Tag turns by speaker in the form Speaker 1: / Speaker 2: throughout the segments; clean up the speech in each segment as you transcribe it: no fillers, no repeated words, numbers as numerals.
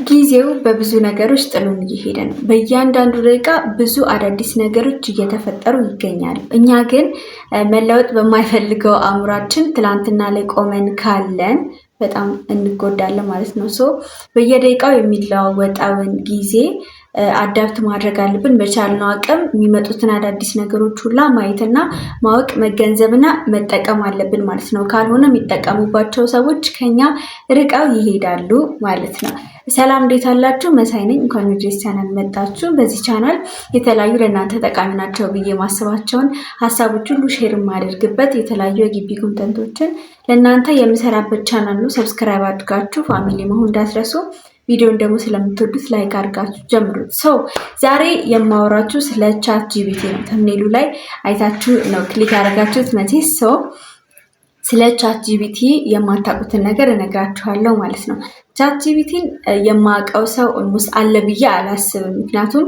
Speaker 1: ጊዜው በብዙ ነገሮች ጥሎን እየሄደ ነው። በእያንዳንዱ ደቂቃ ብዙ አዳዲስ ነገሮች እየተፈጠሩ ይገኛሉ። እኛ ግን መለወጥ በማይፈልገው አእምሯችን ትላንትና ላይ ቆመን ካለን በጣም እንጎዳለን ማለት ነው። በየደቂቃው የሚለዋወጠውን ጊዜ አዳፕት ማድረግ አለብን። በቻልነው አቅም የሚመጡትን አዳዲስ ነገሮች ሁላ ማየትና ማወቅ መገንዘብና መጠቀም አለብን ማለት ነው። ካልሆነ የሚጠቀሙባቸው ሰዎች ከኛ ርቀው ይሄዳሉ ማለት ነው። ሰላም እንዴት አላችሁ? መሳይ ነኝ። እንኳን ወደ ቻናል መጣችሁ። በዚህ ቻናል የተለያዩ ለእናንተ ጠቃሚ ናቸው ብዬ ማስባቸውን ሀሳቦች ሁሉ ሼር ማድረግበት የተለያዩ የግቢ ኮንተንቶችን ለእናንተ የምሰራበት ቻናል ነው። ሰብስክራይብ አድርጋችሁ ፋሚሊ መሆን እንዳትረሱ። ቪዲዮን ደግሞ ስለምትወዱት ላይክ አድርጋችሁ ጀምሩት። ዛሬ የማወራችሁ ስለ ቻት ጂፒቲ ነው። ተምኔሉ ላይ አይታችሁ ነው ክሊክ ያደረጋችሁት መቼስ። ስለ ቻት ጂፒቲ የማታውቁትን ነገር እነግራችኋለሁ ማለት ነው። ቻት ጂፒቲን የማውቀው ሰው ኦልሞስት አለ ብዬ አላስብም። ምክንያቱም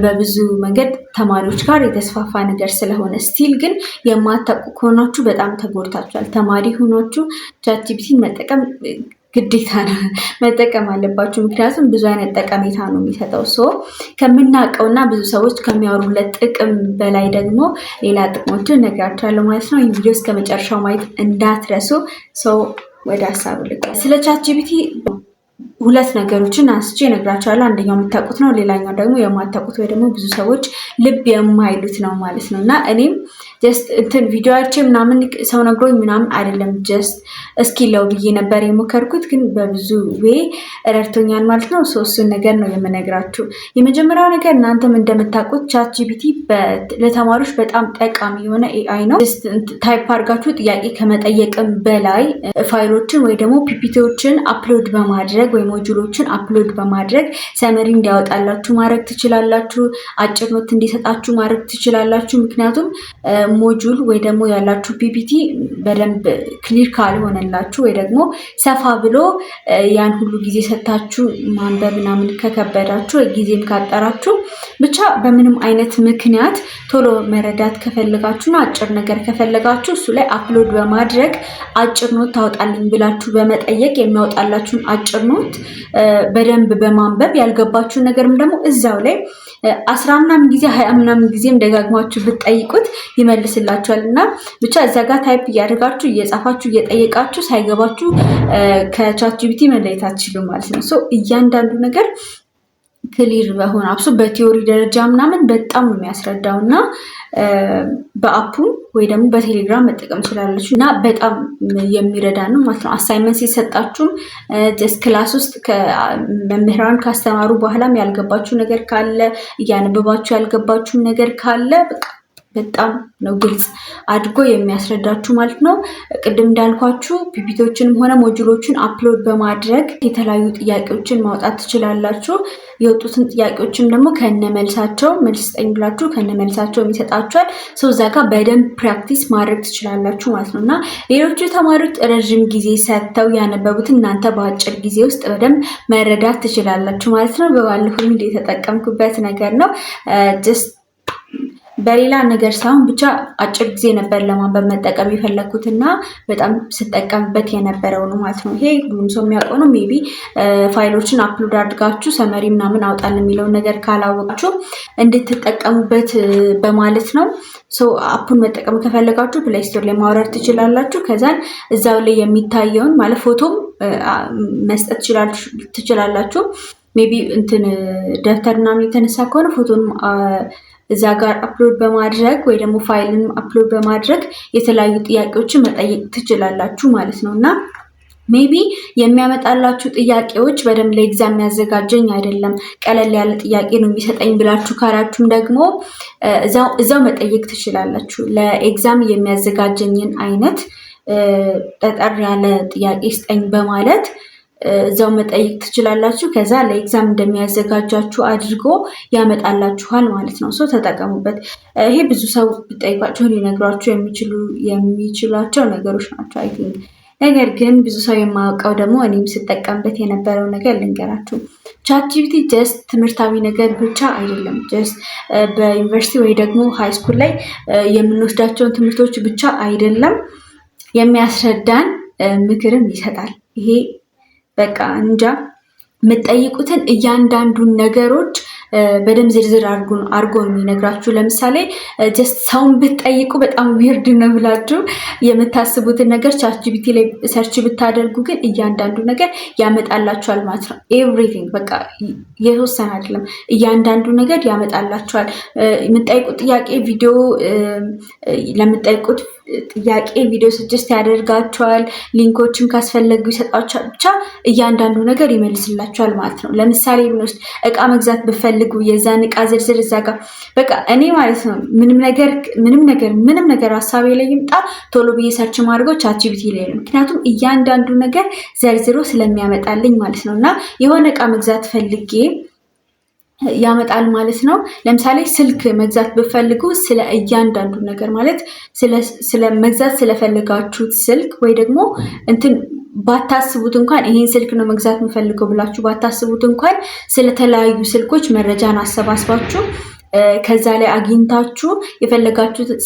Speaker 1: በብዙ መንገድ ተማሪዎች ጋር የተስፋፋ ነገር ስለሆነ፣ ስቲል ግን የማታውቁ ከሆናችሁ በጣም ተጎድታችኋል። ተማሪ ሆናችሁ ቻት ጂፒቲን መጠቀም ግዴታ ነው፣ መጠቀም አለባችሁ። ምክንያቱም ብዙ አይነት ጠቀሜታ ነው የሚሰጠው። ከምናውቀውና ብዙ ሰዎች ከሚያወሩለት ጥቅም በላይ ደግሞ ሌላ ጥቅሞችን እነግራችኋለሁ ማለት ነው። ይህ ቪዲዮ እስከ መጨረሻው ማየት እንዳትረሱ። ወደ ሀሳቡ ልቅ ስለ ቻት ጂፒቲ ሁለት ነገሮችን አንስቼ እነግራችኋለሁ። አንደኛው የምታውቁት ነው፣ ሌላኛው ደግሞ የማታውቁት ወይ ደግሞ ብዙ ሰዎች ልብ የማይሉት ነው ማለት ነው። እና እኔም ጀስት ቪዲዮአቼ ምናምን ሰው ነግሮኝ ምናምን አይደለም፣ ጀስት እስኪለው ብዬ ነበር የሞከርኩት፣ ግን በብዙ ዌይ ረድቶኛል ማለት ነው። እሱን ነገር ነው የምነግራችሁ። የመጀመሪያው ነገር እናንተም እንደምታውቁት ቻት ጂፒቲ ለተማሪዎች በጣም ጠቃሚ የሆነ ኤአይ ነው። ታይፕ አድርጋችሁ ጥያቄ ከመጠየቅም በላይ ፋይሎችን ወይ ደግሞ ፒፒቲዎችን አፕሎድ በማድረግ ወይ ሞጁሎችን አፕሎድ በማድረግ ሰመሪ እንዲያወጣላችሁ ማድረግ ትችላላችሁ። አጭር ኖት እንዲሰጣችሁ ማድረግ ትችላላችሁ። ምክንያቱም ሞጁል ወይ ደግሞ ያላችሁ ፒፒቲ በደንብ ክሊር ካልሆነላችሁ ወይ ደግሞ ሰፋ ብሎ ያን ሁሉ ጊዜ ሰጥታችሁ ማንበብ ምናምን ከከበዳችሁ ወይ ጊዜም ካጠራችሁ ብቻ በምንም አይነት ምክንያት ቶሎ መረዳት ከፈለጋችሁና አጭር ነገር ከፈለጋችሁ እሱ ላይ አፕሎድ በማድረግ አጭር ኖት ታወጣልኝ ብላችሁ በመጠየቅ የሚያወጣላችሁን አጭር ኖት በደንብ በማንበብ ያልገባችሁን ነገርም ደግሞ እዛው ላይ 10 ምናምን ጊዜ 20 ምናምን ጊዜም ደጋግማችሁ ብትጠይቁት ይመልስላችኋል። እና ብቻ እዛ ጋር ታይፕ እያደረጋችሁ እየጻፋችሁ እየጠየቃችሁ ሳይገባችሁ ከቻት ጂፒቲ መለየት አትችሉም ማለት ነው። እያንዳንዱ ነገር ክሊር በሆነ አብሶ በቲዮሪ ደረጃ ምናምን በጣም ነው የሚያስረዳው። እና በአፑ ወይ ደግሞ በቴሌግራም መጠቀም ትችላለች እና በጣም የሚረዳ ነው ማለት ነው። አሳይመንት ሲሰጣችሁም ጀስት ክላስ ውስጥ መምህራን ካስተማሩ በኋላም ያልገባችሁ ነገር ካለ እያነበባችሁ ያልገባችሁ ነገር ካለ በጣም ነው ግልጽ አድርጎ የሚያስረዳችሁ ማለት ነው። ቅድም እንዳልኳችሁ ፒፒቲዎችንም ሆነ ሞጁሎችን አፕሎድ በማድረግ የተለያዩ ጥያቄዎችን ማውጣት ትችላላችሁ። የወጡትን ጥያቄዎችም ደግሞ ከነመልሳቸው መልስ ስጠኝ ብላችሁ ከነመልሳቸው የሚሰጣችኋል። እዛ ጋር በደንብ ፕራክቲስ ማድረግ ትችላላችሁ ማለት ነው። እና ሌሎቹ ተማሪዎች ረዥም ጊዜ ሰጥተው ያነበቡትን እናንተ በአጭር ጊዜ ውስጥ በደንብ መረዳት ትችላላችሁ ማለት ነው። በባለፈው ቪዲዮ የተጠቀምኩበት ነገር ነው። ጀስት በሌላ ነገር ሳይሆን ብቻ አጭር ጊዜ ነበር ለማንበብ መጠቀም የፈለኩትና በጣም ስጠቀምበት የነበረው ነው ማለት ነው። ይሄ ሁሉም ሰው የሚያውቀው ነው። ሜቢ ፋይሎችን አፕሎድ አድርጋችሁ ሰመሪ ምናምን አውጣል የሚለውን ነገር ካላወቃችሁ እንድትጠቀሙበት በማለት ነው። አፑን መጠቀም ከፈለጋችሁ ፕሌይ ስቶር ላይ ማውረድ ትችላላችሁ። ከዛን እዛው ላይ የሚታየውን ማለት ፎቶም መስጠት ትችላላችሁ። ሜቢ ደብተር ምናምን የተነሳ ከሆነ ፎቶን እዛ ጋር አፕሎድ በማድረግ ወይ ደግሞ ፋይልን አፕሎድ በማድረግ የተለያዩ ጥያቄዎችን መጠየቅ ትችላላችሁ ማለት ነው። እና ሜቢ የሚያመጣላችሁ ጥያቄዎች በደንብ ለኤግዛም የሚያዘጋጀኝ አይደለም፣ ቀለል ያለ ጥያቄ ነው የሚሰጠኝ ብላችሁ ካላችሁም ደግሞ እዛው መጠየቅ ትችላላችሁ። ለኤግዛም የሚያዘጋጀኝን አይነት ጠጠር ያለ ጥያቄ ስጠኝ በማለት እዛው መጠየቅ ትችላላችሁ። ከዛ ለኤግዛም እንደሚያዘጋጃችሁ አድርጎ ያመጣላችኋል ማለት ነው። ተጠቀሙበት። ይሄ ብዙ ሰው ቢጠይቋቸው ሊነግሯቸው የሚችሏቸው ነገሮች ናቸው አይ ቲንክ። ነገር ግን ብዙ ሰው የማያውቀው ደግሞ እኔም ስጠቀምበት የነበረው ነገር ልንገራችሁ። ቻት ጂፒቲ ጀስት ትምህርታዊ ነገር ብቻ አይደለም። ጀስት በዩኒቨርሲቲ ወይ ደግሞ ሃይ ስኩል ላይ የምንወስዳቸውን ትምህርቶች ብቻ አይደለም የሚያስረዳን ምክርም ይሰጣል። ይሄ በቃ እንጃ የምትጠይቁትን እያንዳንዱን ነገሮች በደንብ ዝርዝር አድርጎ ነው የሚነግራችሁ። ለምሳሌ ጀስት ሰውን ብትጠይቁ በጣም ዊርድ ነው ብላችሁ የምታስቡትን ነገር ቻትጂፒቲ ላይ ሰርች ብታደርጉ ግን እያንዳንዱ ነገር ያመጣላችኋል ማለት ነው። ኤቭሪቲንግ በቃ የተወሰነ አይደለም፣ እያንዳንዱ ነገር ያመጣላችኋል። የምትጠይቁት ጥያቄ ቪዲዮ ለምትጠይቁት ጥያቄ ቪዲዮ ስጅስት ያደርጋችኋል። ሊንኮችም ካስፈለጉ ይሰጣችኋል። ብቻ እያንዳንዱ ነገር ይመልስላችኋል ማለት ነው። ለምሳሌ ብንወስድ እቃ መግዛት ብፈልጉ የዛን እቃ ዝርዝር እዛ ጋር በቃ እኔ ማለት ነው ምንም ነገር ሀሳቤ ላይ ይምጣ ቶሎ ብዬ ሰርች ማድረገው ቻትጂፒቲ ላይ ነው። ምክንያቱም እያንዳንዱ ነገር ዘርዝሮ ስለሚያመጣልኝ ማለት ነው። እና የሆነ እቃ መግዛት ፈልጌ ያመጣል ማለት ነው። ለምሳሌ ስልክ መግዛት ብፈልጉ ስለ እያንዳንዱ ነገር ማለት ስለ መግዛት ስለፈለጋችሁት ስልክ ወይ ደግሞ እንትን ባታስቡት እንኳን ይሄን ስልክ ነው መግዛት የምፈልገው ብላችሁ ባታስቡት እንኳን ስለተለያዩ ስልኮች መረጃን አሰባስባችሁ ከዛ ላይ አግኝታችሁ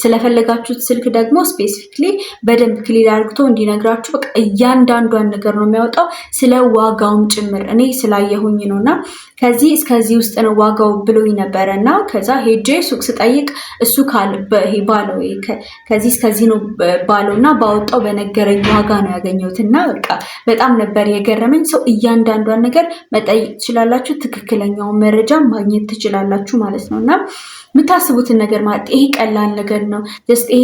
Speaker 1: ስለፈለጋችሁት ስልክ ደግሞ ስፔሲፊክሊ በደንብ ክሊር አድርግቶ እንዲነግራችሁ በቃ እያንዳንዷን ነገር ነው የሚያወጣው፣ ስለ ዋጋውም ጭምር እኔ ስላየሁኝ ነውና ከዚህ እስከዚህ ውስጥ ነው ዋጋው ብሎኝ ነበረ እና ከዛ ሄጄ ሱቅ ስጠይቅ እሱ ባለው ከዚህ እስከዚህ ነው ባለውና ባወጣው በነገረኝ ዋጋ ነው ያገኘሁት እና በቃ በጣም ነበር የገረመኝ። ሰው እያንዳንዷን ነገር መጠየቅ ትችላላችሁ፣ ትክክለኛውን መረጃ ማግኘት ትችላላችሁ ማለት ነውና የምታስቡትን ነገር ማለት ይሄ ቀላል ነገር ነው። ጀስት ይሄ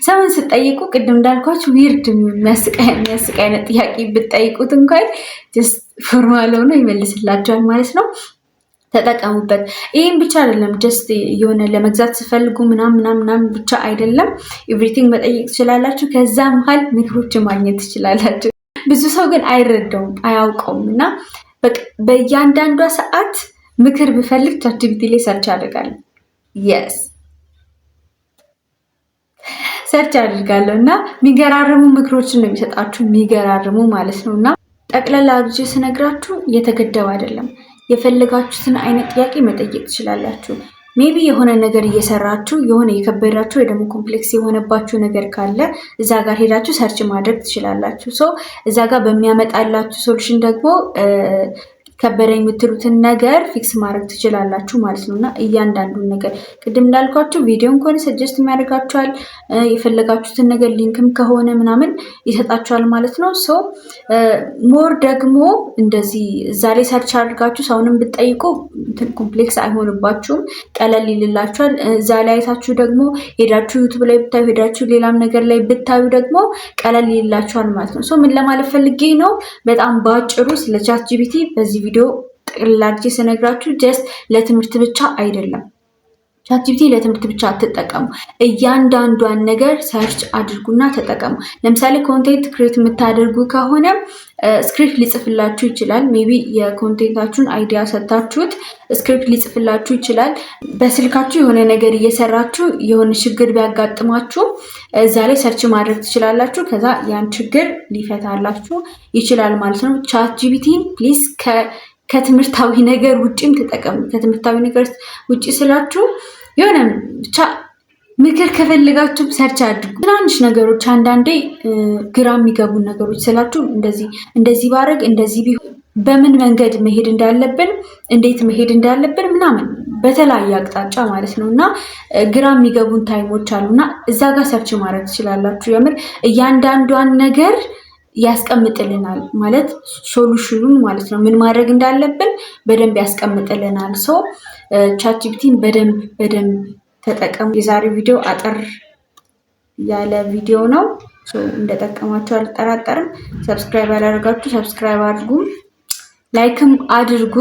Speaker 1: ሰውን ስጠይቁ ቅድም እንዳልኳችሁ ዊርድ የሚያስቅ አይነት ጥያቄ ብትጠይቁት እንኳን ጀስት ፎርማል ሆኖ ይመልስላችኋል ማለት ነው። ተጠቀሙበት። ይሄን ብቻ አይደለም ጀስት የሆነ ለመግዛት ስፈልጉ ምናምን ብቻ አይደለም፣ ኤቭሪቲንግ መጠየቅ ትችላላችሁ። ከዛ መሀል ምክሮችን ማግኘት ትችላላችሁ። ብዙ ሰው ግን አይረዳውም አያውቀውም እና በእያንዳንዷ ሰዓት ምክር ብፈልግ ቻትጂፒቲ ላይ ሰርች አድርጋለሁ። የስ ሰርች አድርጋለሁ እና የሚገራርሙ ምክሮችን ነው የሚሰጣችሁ፣ የሚገራርሙ ማለት ነው። እና ጠቅላላ አድርጌ ስነግራችሁ የተገደበ አይደለም። የፈለጋችሁትን አይነት ጥያቄ መጠየቅ ትችላላችሁ። ሜቢ የሆነ ነገር እየሰራችሁ የሆነ የከበዳችሁ ወይ ደግሞ ኮምፕሌክስ የሆነባችሁ ነገር ካለ እዛ ጋር ሄዳችሁ ሰርች ማድረግ ትችላላችሁ። ሶ እዛ ጋር በሚያመጣላችሁ ሶሉሽን ደግሞ ከበረ የምትሉትን ነገር ፊክስ ማድረግ ትችላላችሁ ማለት ነው። እና እያንዳንዱን ነገር ቅድም እንዳልኳችሁ ቪዲዮን ከሆነ ሰጀስት የሚያደርጋችኋል፣ የፈለጋችሁትን ነገር ሊንክም ከሆነ ምናምን ይሰጣችኋል ማለት ነው። ሶ ሞር ደግሞ እንደዚህ እዛ ላይ ሰርች አድርጋችሁ ሰውንም ብትጠይቁ ኮምፕሌክስ አይሆንባችሁም፣ ቀለል ይልላችኋል። እዛ ላይ አይታችሁ ደግሞ ሄዳችሁ ዩቱብ ላይ ብታዩ ሄዳችሁ ሌላም ነገር ላይ ብታዩ ደግሞ ቀለል ይልላችኋል ማለት ነው። ሶ ምን ለማለት ፈልጌ ነው፣ በጣም ባጭሩ ስለ ቻትጂፒቲ በዚህ ቪዲዮ ጠቅላላ ስነግራችሁ ጀስት ለትምህርት ብቻ አይደለም። ቻትጂፒቲ ለትምህርት ብቻ አትጠቀሙ። እያንዳንዷን ነገር ሰርች አድርጉና ተጠቀሙ። ለምሳሌ ኮንቴንት ክሬት የምታደርጉ ከሆነ ስክሪፕት ሊጽፍላችሁ ይችላል። ሜቢ የኮንቴንታችሁን አይዲያ ሰጥታችሁት ስክሪፕት ሊጽፍላችሁ ይችላል። በስልካችሁ የሆነ ነገር እየሰራችሁ የሆነ ችግር ቢያጋጥማችሁ እዛ ላይ ሰርች ማድረግ ትችላላችሁ። ከዛ ያን ችግር ሊፈታላችሁ ይችላል ማለት ነው። ቻትጂፒቲን ፕሊዝ ከትምህርታዊ ነገር ውጭም ተጠቀሙ። ከትምህርታዊ ነገር ውጭ ስላችሁ የሆነ ብቻ ምክር ከፈልጋችሁ ሰርች አድርጉ። ትናንሽ ነገሮች አንዳንዴ ግራ የሚገቡ ነገሮች ስላችሁ እንደዚህ ባረግ እንደዚህ ቢሆን በምን መንገድ መሄድ እንዳለብን እንዴት መሄድ እንዳለብን ምናምን በተለያየ አቅጣጫ ማለት ነው እና ግራ የሚገቡን ታይሞች አሉና እዛ ጋር ሰርች ማድረግ ትችላላችሁ። የምር እያንዳንዷን ነገር ያስቀምጥልናል ማለት ሶሉሽኑን ማለት ነው። ምን ማድረግ እንዳለብን በደንብ ያስቀምጥልናል። ሶ ቻትጂፒቲን በደንብ ተጠቀሙ። የዛሬው ቪዲዮ አጠር ያለ ቪዲዮ ነው። እንደጠቀማችሁ አልጠራጠርም። ሰብስክራይብ ያላደረጋችሁ ሰብስክራይብ አድርጉ፣ ላይክም አድርጉ።